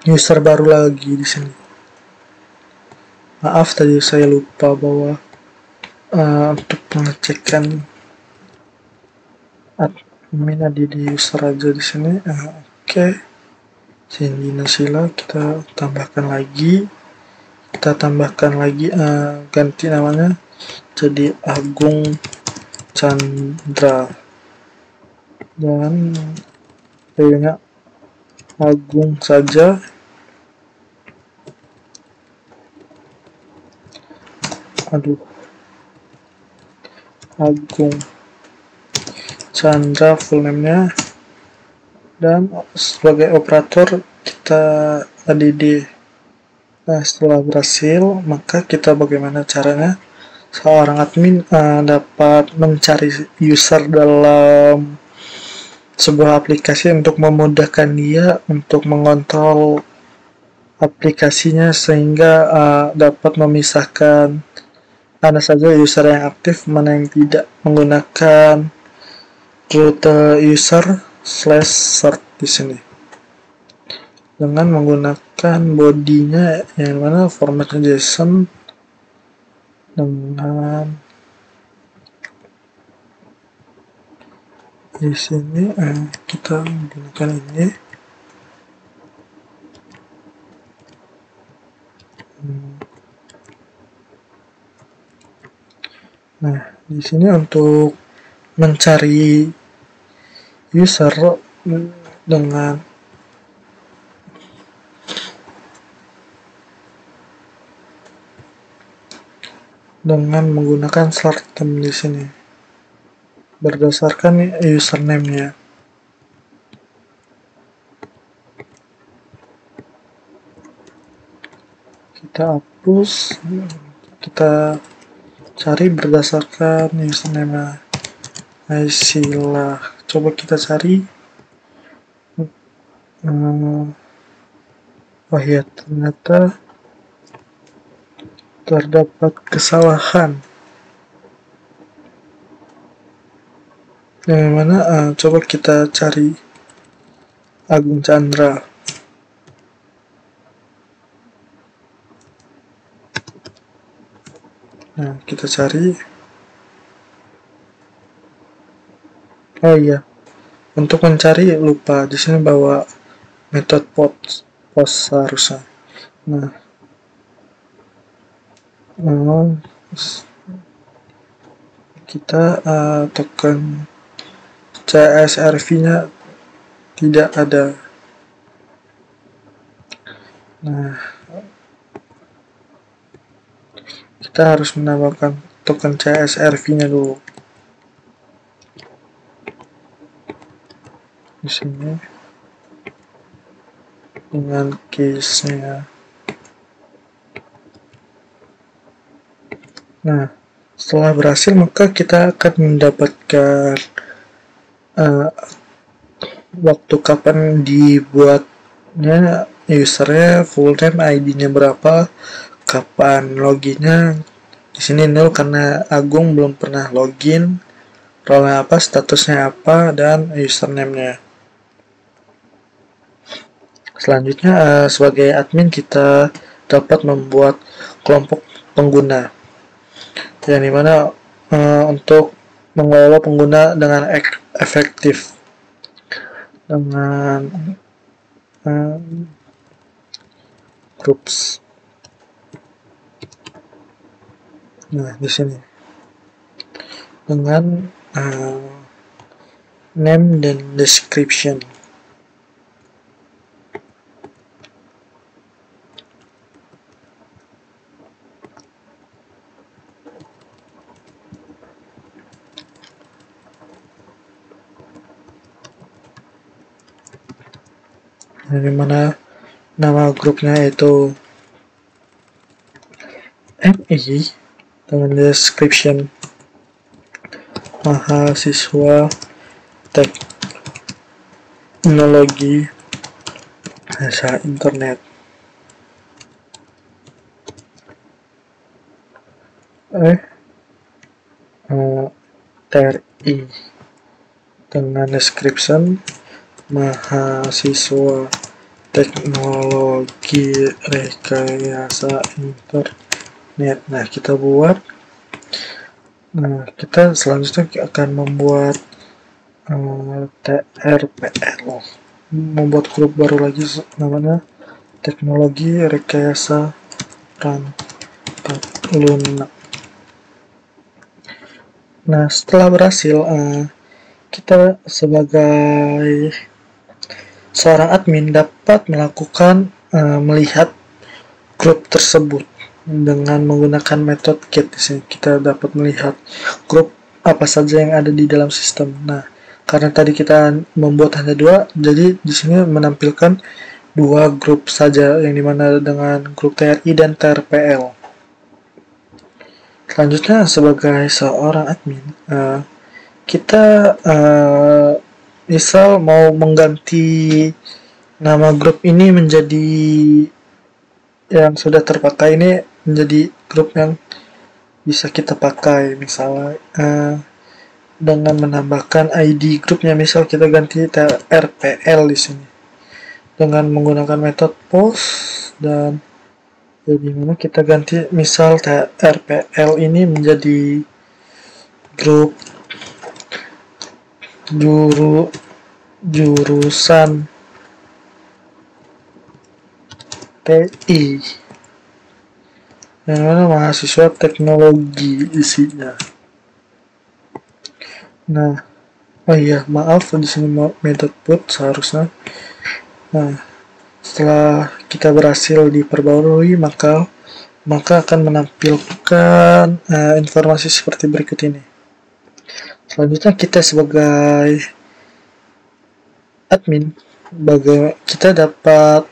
Speaker 2: user baru lagi di sini. Maaf tadi saya lupa bahwa untuk pengecekan admin ada di user aja di sini. Oke. Cindy Naysila kita tambahkan lagi. Ganti namanya jadi Agung Chandra, dan kayaknya Agung saja. Agung Chandra full name-nya, dan sebagai operator kita ADD. Nah, setelah berhasil, maka kita bagaimana caranya seorang admin dapat mencari user dalam sebuah aplikasi untuk memudahkan dia untuk mengontrol aplikasinya, sehingga dapat memisahkan mana saja user yang aktif, mana yang tidak, menggunakan rute user/cert di sini dengan menggunakan bodinya yang mana formatnya JSON, dengan di sini kita menggunakan ini. Nah, di sini untuk mencari user dengan menggunakan start term di sini berdasarkan username-nya. Kita hapus, kita cari berdasarkan username Aisila. Coba kita cari. Oh ya, ternyata terdapat kesalahan. Yang mana coba kita cari Agung Chandra. Nah, kita cari. Oh iya, untuk mencari lupa di sini bawa metode post harusnya. Nah, kita tekan CSRV-nya tidak ada. Nah, kita harus menambahkan token CSRV-nya dulu. Di sini dengan case-nya. Nah, setelah berhasil maka kita akan mendapatkan waktu kapan dibuatnya usernya, full name, ID-nya berapa, kapan loginnya. Di sini 0 karena Agung belum pernah login, role-nya apa, statusnya apa, dan username-nya. Selanjutnya sebagai admin kita dapat membuat kelompok pengguna yang dimana untuk mengelola pengguna dengan efektif dengan groups. Nah, di sini dengan name dan description. Di mana nama grupnya itu MI dengan description mahasiswa teknologi bahasa internet. TRI dengan description mahasiswa teknologi rekayasa internet. Nah, kita buat. Nah, kita selanjutnya akan membuat TRPL, membuat grup baru lagi namanya teknologi rekayasa perangkat lunak. Nah, setelah berhasil, kita sebagai seorang admin dapat melakukan melihat grup tersebut dengan menggunakan metode get. Di sini kita dapat melihat grup apa saja yang ada di dalam sistem. Nah, karena tadi kita membuat hanya 2, jadi di sini menampilkan 2 grup saja, yang dimana dengan grup TRI dan TRPL. Selanjutnya sebagai seorang admin, kita misal mau mengganti nama grup ini menjadi yang sudah terpakai ini menjadi grup yang bisa kita pakai, misalnya dengan menambahkan ID grupnya, misal kita ganti RPL di sini dengan menggunakan metode post, dan jadi mana kita ganti misal RPL ini menjadi grup jurusan TI, yang mana mahasiswa teknologi isinya. Nah, oh iya, maaf di sini method put seharusnya. Nah, setelah kita berhasil diperbarui, maka akan menampilkan informasi seperti berikut ini. Selanjutnya kita sebagai admin, kita dapat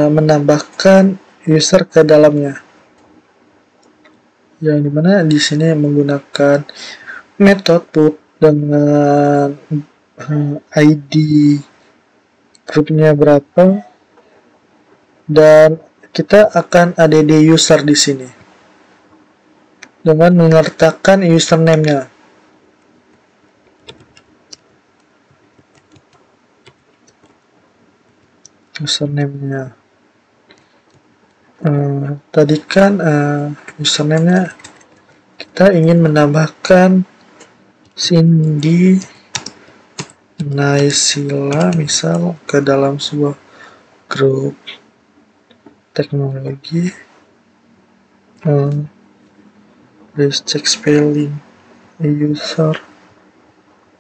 Speaker 2: menambahkan user ke dalamnya, yang dimana di sini menggunakan metode put dengan ID grupnya berapa, dan kita akan add user di sini dengan menyertakan username-nya. Tadi kan username-nya kita ingin menambahkan Cindy Naysila misal ke dalam sebuah grup teknologi. Let's check spelling user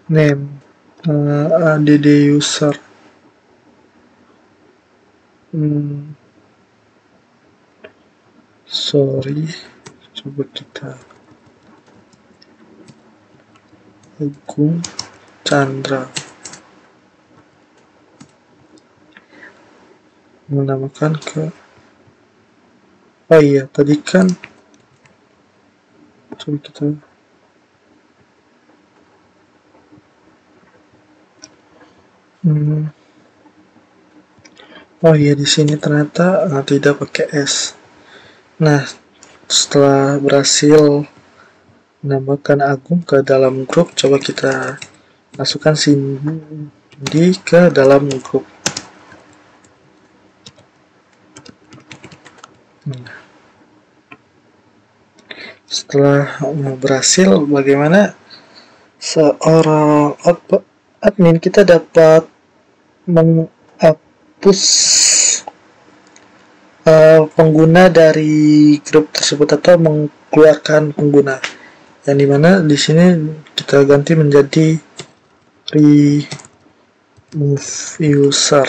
Speaker 2: name, add user. Sorry, coba kita Agung Chandra, menamakan ke, oh iya tadi kan coba kita oh iya di sini ternyata tidak pakai S. Nah, setelah berhasil menambahkan Agung ke dalam grup, coba kita masukkan Cindy ke dalam grup. Setelah berhasil, bagaimana seorang admin kita dapat menghapus pengguna dari grup tersebut atau mengeluarkan pengguna, yang dimana di sini kita ganti menjadi remove user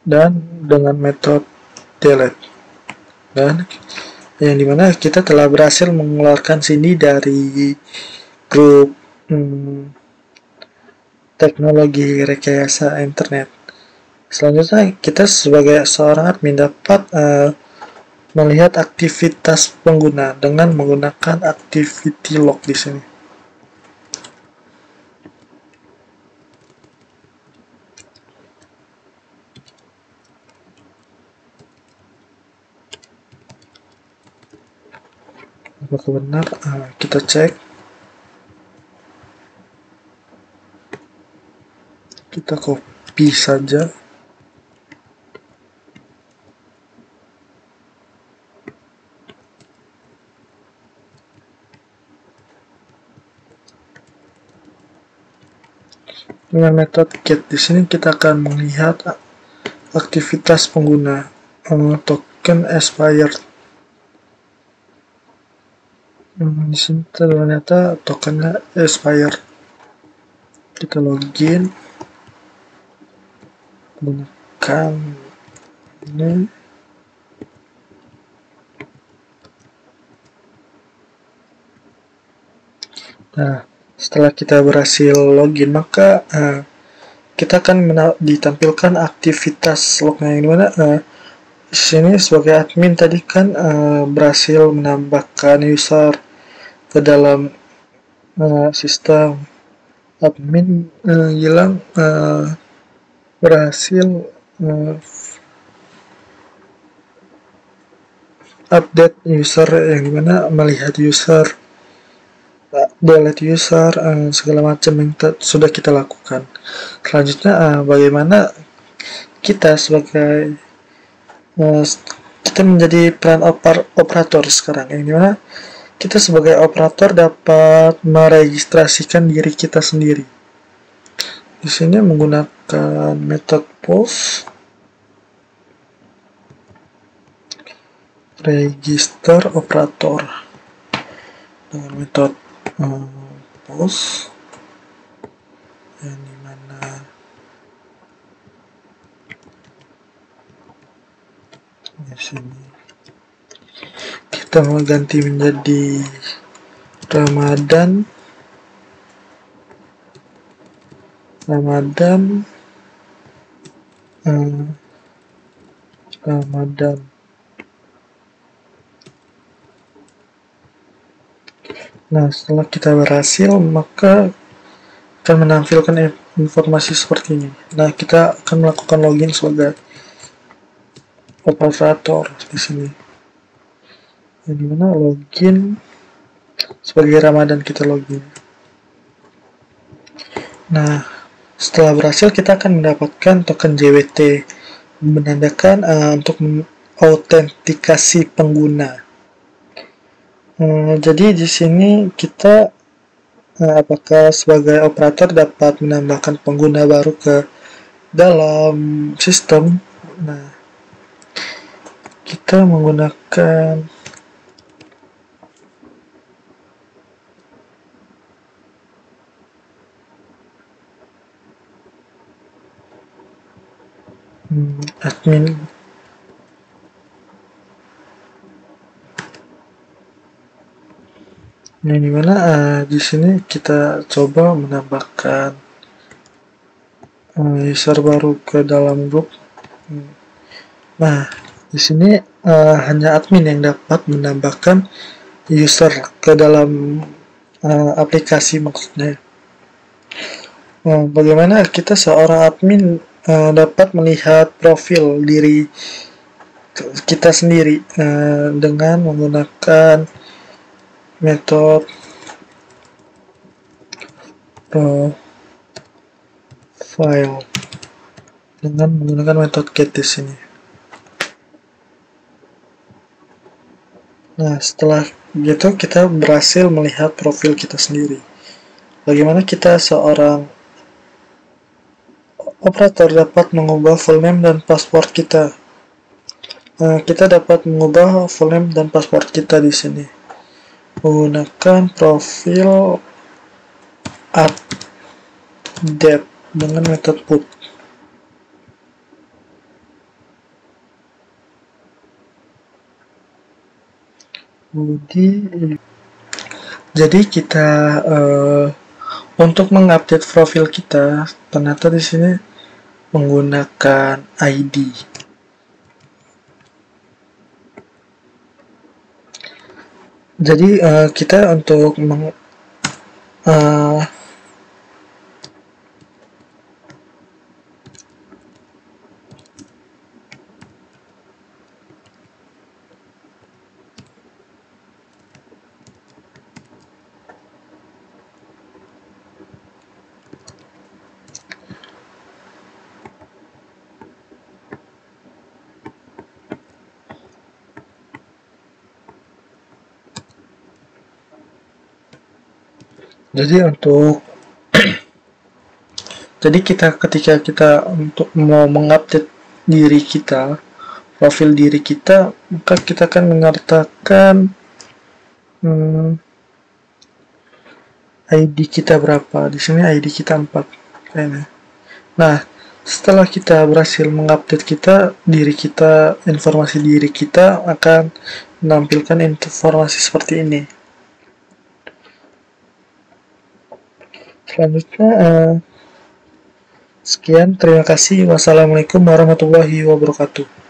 Speaker 2: dan dengan metode delete, dan yang dimana kita telah berhasil mengeluarkan sini dari grup teknologi rekayasa internet. Selanjutnya kita sebagai seorang admin dapat melihat aktivitas pengguna dengan menggunakan activity log di sini. Apakah benar? Kita cek. Kita copy saja. Dengan metode get di sini kita akan melihat aktivitas pengguna, token expired. Di sini ternyata tokennya expired. Kita login menggunakan ini. Nah, setelah kita berhasil login, maka kita akan ditampilkan aktivitas lognya, yang dimana di sini sebagai admin tadi kan berhasil menambahkan user ke dalam sistem. Admin bilang berhasil update user, yang dimana melihat user, delete user, segala macam yang sudah kita lakukan. Selanjutnya bagaimana kita sebagai kita menjadi peran operator sekarang, yang dimana kita sebagai operator dapat meregistrasikan diri kita sendiri. Di sini menggunakan metode post register operator dengan metode hapus, yang dimana di sini kita mau ganti menjadi Ramadan Ramadan. Nah, setelah kita berhasil, maka akan menampilkan informasi seperti ini. Nah, kita akan melakukan login sebagai operator di sini. Yang dimana login sebagai Ramadan, kita login. Nah, setelah berhasil kita akan mendapatkan token JWT menandakan untuk autentikasi pengguna. Jadi di sini kita apakah sebagai operator dapat menambahkan pengguna baru ke dalam sistem. Nah, kita menggunakan admin. Nah, dimana di sini kita coba menambahkan user baru ke dalam grup. Nah, di sini hanya admin yang dapat menambahkan user ke dalam aplikasi maksudnya. Bagaimana kita seorang admin dapat melihat profil diri kita sendiri dengan menggunakan metode profile dengan menggunakan metode get di sini. Nah, setelah gitu kita berhasil melihat profil kita sendiri. Bagaimana kita seorang operator dapat mengubah full name dan password kita. Kita dapat mengubah full name dan password kita di sini menggunakan profil update dengan metode put. Jadi kita untuk mengupdate profil kita ternyata di sini menggunakan ID. Jadi kita untuk ketika kita untuk mau mengupdate diri kita, profil diri kita, maka kita akan menyertakan ID kita berapa. Di sini ID kita 4 kayaknya. Nah, setelah kita berhasil mengupdate diri kita, informasi diri kita akan menampilkan informasi seperti ini. Selanjutnya, sekian, terima kasih. Wassalamualaikum warahmatullahi wabarakatuh.